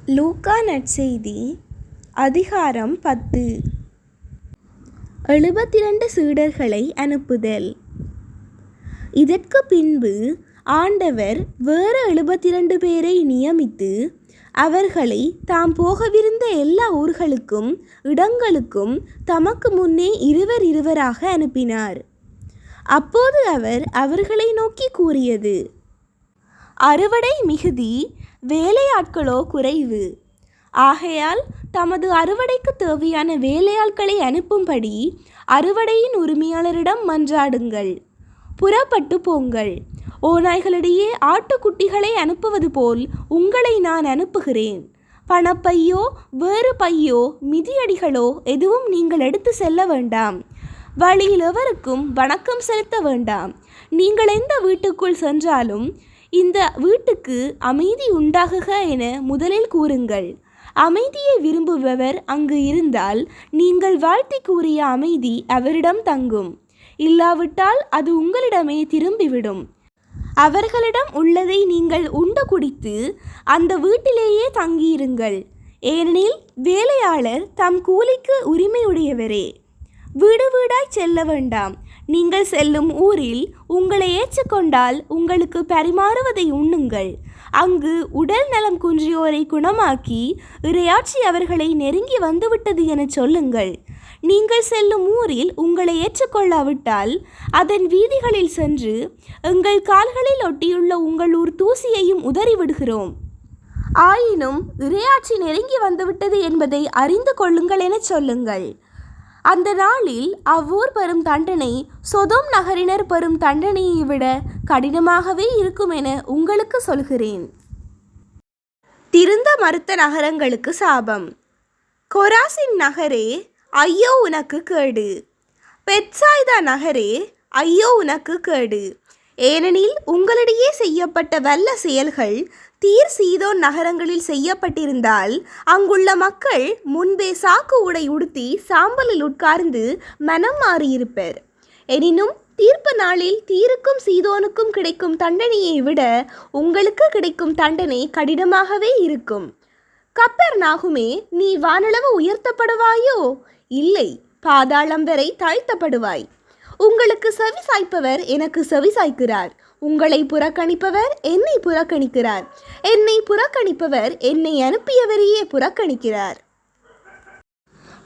லூக்கா நற்செய்தி அதிகாரம் 10. 72 சீடர்களை அனுப்புதல். இதற்கு பின்பு ஆண்டவர் வேறு 72 பேரை நியமித்து அவர்களை தாம் போகவிருந்த எல்லா ஊர்களுக்கும் இடங்களுக்கும் தமக்கு முன்னே இருவராக அனுப்பினார். அப்போது அவர் அவர்களை நோக்கி கூறியது: அறுவடை மிகுதி, வேலையாட்களோ குறைவு. ஆகையால் தமது அறுவடைக்கு தேவையான வேலையாட்களை அனுப்பும்படி அறுவடையின் உரிமையாளரிடம் மன்றாடுங்கள். புறப்பட்டு போங்கள். ஓநாய்களிடையே ஆட்டுக்குட்டிகளை அனுப்புவது போல் உங்களை நான் அனுப்புகிறேன். பணப்பையோ வேறு பையோ மிதியடிகளோ எதுவும் நீங்கள் எடுத்து செல்ல வேண்டாம். வழியில் எவருக்கும் வணக்கம் செலுத்த வேண்டாம். நீங்கள் எந்த வீட்டுக்குள் சென்றாலும் இந்த வீட்டுக்கு அமைதி உண்டாகுக என முதலில் கூறுங்கள். அமைதியை விரும்புபவர் அங்கு இருந்தால் நீங்கள் வாழ்த்தி கூறிய அமைதி அவரிடம் தங்கும். இல்லாவிட்டால் அது உங்களிடமே திரும்பிவிடும். அவர்களிடம் உள்ளதை நீங்கள் உண்டு குடித்து அந்த வீட்டிலேயே தங்கியிருங்கள். ஏனெனில் வேலையாளர் தம் கூலிக்கு உரிமையுடையவரே. வீடு வீடாய் செல்ல வேண்டாம். நீங்கள் செல்லும் ஊரில் உங்களை ஏற்றுக்கொண்டால் உங்களுக்கு பரிமாறுவதை உண்ணுங்கள். அங்கு உடல் நலம் குன்றியோரை குணமாக்கி இறையாட்சி அவர்களை நெருங்கி வந்துவிட்டது என சொல்லுங்கள். நீங்கள் செல்லும் ஊரில் உங்களை ஏற்றுக்கொள்ளாவிட்டால் அதன் வீதிகளில் சென்று எங்கள் கால்களில் ஒட்டியுள்ள உங்கள் ஊர் தூசியையும் உதறிவிடுகிறோம். ஆயினும் இறையாட்சி நெருங்கி வந்துவிட்டது என்பதை அறிந்து கொள்ளுங்கள் என சொல்லுங்கள். அந்த நாளில் அவ்வூர் பெறும் தண்டனை சொதோம் நகரினர் பெறும் தண்டனையை விட கடினமாகவே இருக்கும் என உங்களுக்கு சொல்கிறேன். திருந்த மறுத்த நகரங்களுக்கு சாபம். கொராசின் நகரே, ஐயோ உனக்கு கேடு! பெத்சாய்தா நகரே, ஐயோ உனக்கு கேடு! ஏனெனில் உங்களிடையே செய்யப்பட்ட வல்ல செயல்கள் தீர் சீதோன் நகரங்களில் செய்யப்பட்டிருந்தால் அங்குள்ள மக்கள் முன்பே சாக்கு உடை உடுத்தி சாம்பலில் உட்கார்ந்து மனம் மாறியிருப்பர். எனினும் தீர்ப்பு நாளில் தீருக்கும் சீதோனுக்கும் கிடைக்கும் தண்டனையை விட உங்களுக்கு கிடைக்கும் தண்டனை கடினமாகவே இருக்கும். கப்பர்நாகுமே, நீ வானளவு உயர்த்தப்படுவாயோ? இல்லை, பாதாளம் வரை தாழ்த்தப்படுவாய். உங்களுக்கு செவி சாய்ப்பவர் எனக்கு செவி சாய்க்கிறார். உங்களை புறக்கணிப்பவர் என்னை புறக்கணிக்கிறார். என்னை புறக்கணிப்பவர் என்னை அனுப்பியவரையே புறக்கணிக்கிறார்.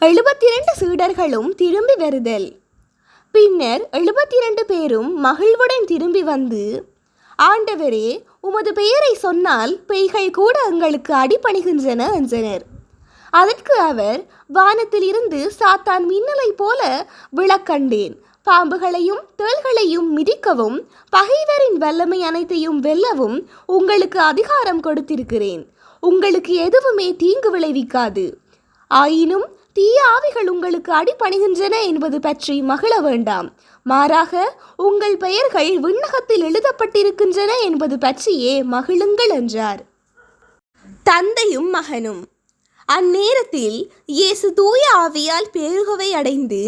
72 சீடர்களும் திரும்பி வருதல். பின்னர் 72 பேரும் மகிழ்வுடன் திரும்பி வந்து, ஆண்டவரே, உமது பெயரை சொன்னால் பேய்கள் கூட எங்களுக்கு அடிபணிகின்றன என்றனர். அதற்கு அவர், வானத்தில் இருந்து சாத்தான் மின்னலை போல விழக்கண்டேன். பாம்புகளையும் தேள்களையும் மிதிக்கவும் பகைவரின் வல்லமை அனைத்தையும் வெல்லவும் உங்களுக்கு அதிகாரம் கொடுத்திருக்கிறேன். உங்களுக்கு எதுவுமே தீங்கு விளைவிக்காது. ஆயினும் தீய ஆவிகள் உங்களுக்கு அடிபணிகின்றன என்பது பற்றி மகிழ வேண்டாம். மாறாக உங்கள் பெயர்கள் விண்ணகத்தில் எழுதப்பட்டிருக்கின்றன என்பது பற்றியே மகிழுங்கள் என்றார். தந்தையும் மகனும். அந்நேரத்தில் இயேசு தூய ஆவியால் பேருகவை அடைந்து,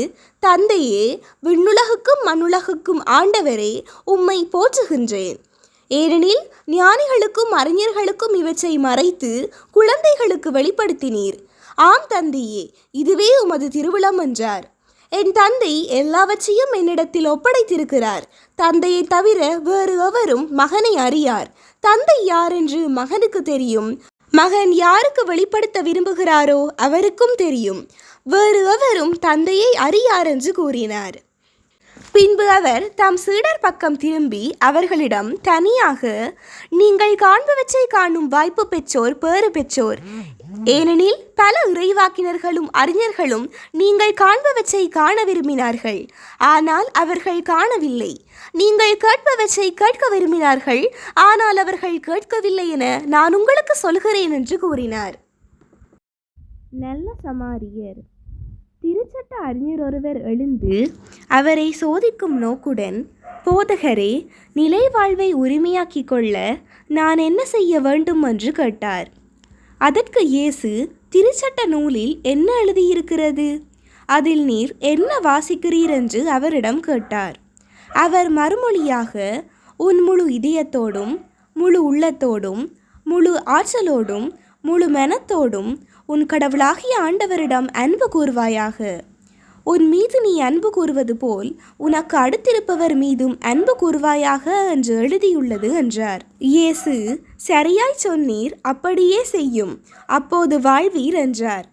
தந்தையே, விண்ணுலகுக்கும் மண்ணுலகுக்கும் ஆண்டவரே, உம்மை போற்றுகின்றேன். ஏனெனில் ஞானிகளுக்கும் அறிஞர்களுக்கும் இவற்றை மறைத்து குழந்தைகளுக்கு வெளிப்படுத்தினீர். ஆம் தந்தையே, இதுவே உமது திருவுளம் என்றார். என் தந்தை எல்லாவற்றையும் என்னிடத்தில் ஒப்படைத்திருக்கிறார். தந்தையை தவிர வேறு எவரும் மகனை அறியார். தந்தை யார் என்று மகனுக்கு தெரியும். மகன் யாருக்கு வெளிப்படுத்த விரும்புகிறாரோ அவருக்கும் தெரியும். வேறு எவரும் தந்தையை அறியார் என்று கூறினார். பின்பு அவர் தம் சீடர் பக்கம் திரும்பி அவர்களிடம் தனியாக, நீங்கள் காண்பவற்றை காணும் வாய்ப்பு பெற்றோர் பேறு பெற்றோர். ஏனெனில் பல இறைவாக்கினர்களும் அறிஞர்களும் நீங்கள் காண்பவற்றை காண விரும்பினார்கள், ஆனால் அவர்கள் காணவில்லை. நீங்கள் கேட்பவற்றை கேட்க விரும்பினார்கள், ஆனால் அவர்கள் கேட்கவில்லை என நான் உங்களுக்கு சொல்கிறேன் என்று கூறினார். நல்ல சமாரியர். திருச்சட்ட அறிஞர் ஒருவர் எழுந்து அவரை சோதிக்கும் நோக்குடன், போதகரே, நிலை வாழ்வை உரிமையாக்கிக் கொள்ள நான் என்ன செய்ய வேண்டும் என்று கேட்டார். அதற்கு இயேசு, திருச்சட்ட நூலில் என்ன எழுதியிருக்கிறது? அதில் நீர் என்ன வாசிக்கிறீர் என்று அவரிடம் கேட்டார். அவர் மறுமொழியாக, உன் முழு இதயத்தோடும் முழு உள்ளத்தோடும் முழு ஆற்றலோடும் முழு மனத்தோடும் உன் கடவுளாகிய ஆண்டவரிடம் அன்பு கூர்வாயாக. உன் மீது நீ அன்பு கூறுவது போல் உனக்கு அடுத்திருப்பவர் மீதும் அன்பு கூறுவாயாக என்று எழுதியுள்ளது என்றார். இயேசு, சரியாய் சொன்னீர், அப்படியே செய்யும், அப்போது வாழ்வீர் என்றார்.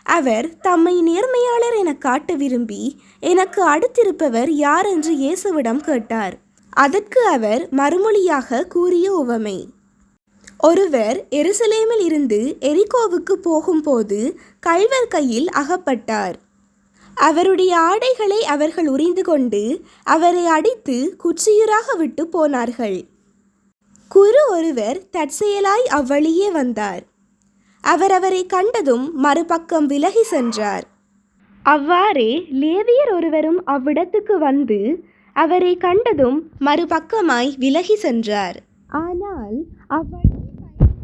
அவர் தம்மை நேர்மையாளர் என காட்ட விரும்பி, எனக்கு அடுத்திருப்பவர் யார் என்று இயேசுவிடம் கேட்டார். அதற்கு அவர் மறுமொழியாக கூறிய உவமை: ஒருவர் எருசலேமில் இருந்து எரிகோவுக்கு போகும்போது கள்வர் கையில் அகப்பட்டார். அவருடைய ஆடைகளை அவர்கள் உரிந்து கொண்டு அவரை அடித்து குச்சியுறாக விட்டு போனார்கள். குரு ஒருவர் தற்செயலாய் அவ்வழியே வந்தார். அவர் அவரை கண்டதும் மறுபக்கம் விலகி சென்றார். அவ்வாறே லேவியர் ஒருவரும் அவ்விடத்துக்கு வந்து அவரை கண்டதும் மறுபக்கமாய் விலகி சென்றார். ஆனால்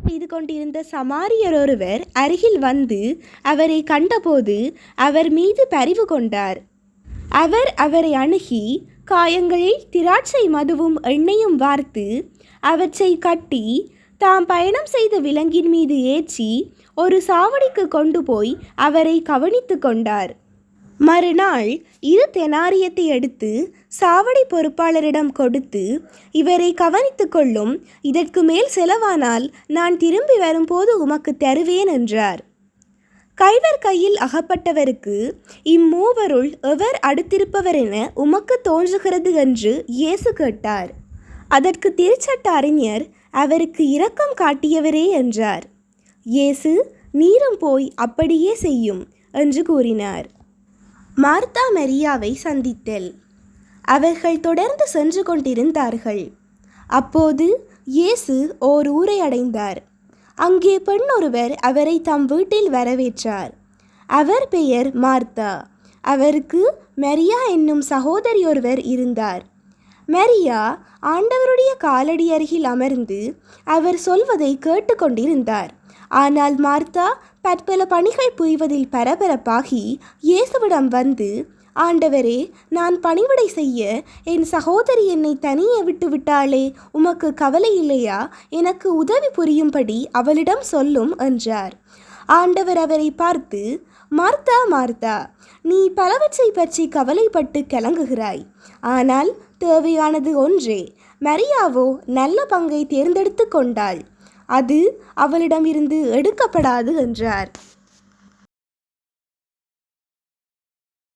செய்து கொண்டிருந்த சமாரியர் ஒருவர் அருகில் வந்து அவரை கண்டபோது அவர் மீது பரிவு கொண்டார். அவர் அவரை அணுகி காயங்களில் திராட்சை மதுவும் எண்ணெயும் வார்த்து அவற்றை கட்டி தாம் பயணம் செய்த விலங்கின் மீது ஏற்றி ஒரு சாவடிக்கு கொண்டு போய் அவரை கவனித்து கொண்டார். மறுநாள் 2 தெனாரியத்தை எடுத்து சாவடி பொறுப்பாளரிடம் கொடுத்து, இவரை கவனித்து கொள்ளும், இதற்கு மேல் செலவானால் நான் திரும்பி வரும்போது உமக்கு தருவேன் என்றார். கள்வர் கையில் அகப்பட்டவருக்கு, இம்மூவருள் எவர் அடுத்திருப்பவர் என உமக்கு தோன்றுகிறது என்று இயேசு கேட்டார். அதற்கு திருச்சட்ட அறிஞர், அவருக்கு இரக்கம் காட்டியவரே என்றார். இயேசு, நீரும் போய் அப்படியே செய்யும் என்று கூறினார். மார்த்தா மரியாவை சந்தித்தல். அவர்கள் தொடர்ந்து சென்று கொண்டிருந்தார்கள். அப்போது இயேசு ஓர் ஊரை அடைந்தார். அங்கே பெண் ஒருவர் அவரை தம் வீட்டில் வரவேற்றார். அவர் பெயர் மார்த்தா. அவருக்கு மரியா என்னும் சகோதரி ஒருவர் இருந்தார். மரியா ஆண்டவருடைய காலடி அருகில் அமர்ந்து அவர் சொல்வதை கேட்டுக்கொண்டிருந்தார். ஆனால் மார்த்தா பற்பல பணிகள் புரிவதில் பரபரப்பாகி இயேசுவிடம் வந்து, ஆண்டவரே, நான் பணிவிடை செய்ய என் சகோதரி என்னை தனியே விட்டு விட்டாளே, உமக்கு கவலை இல்லையா? எனக்கு உதவி புரியும்படி அவளிடம் சொல்லும் என்றார். ஆண்டவர் அவரை பார்த்து, மார்த்தா மார்த்தா, நீ பலவற்றை பற்றி கவலைப்பட்டு கலங்குகிறாய். ஆனால் தேவையானது ஒன்றே. மரியாவோ நல்ல பங்கை தேர்ந்தெடுத்து கொண்டாள். அது அவளிடமிருந்து எடுக்கப்படாது என்றார்.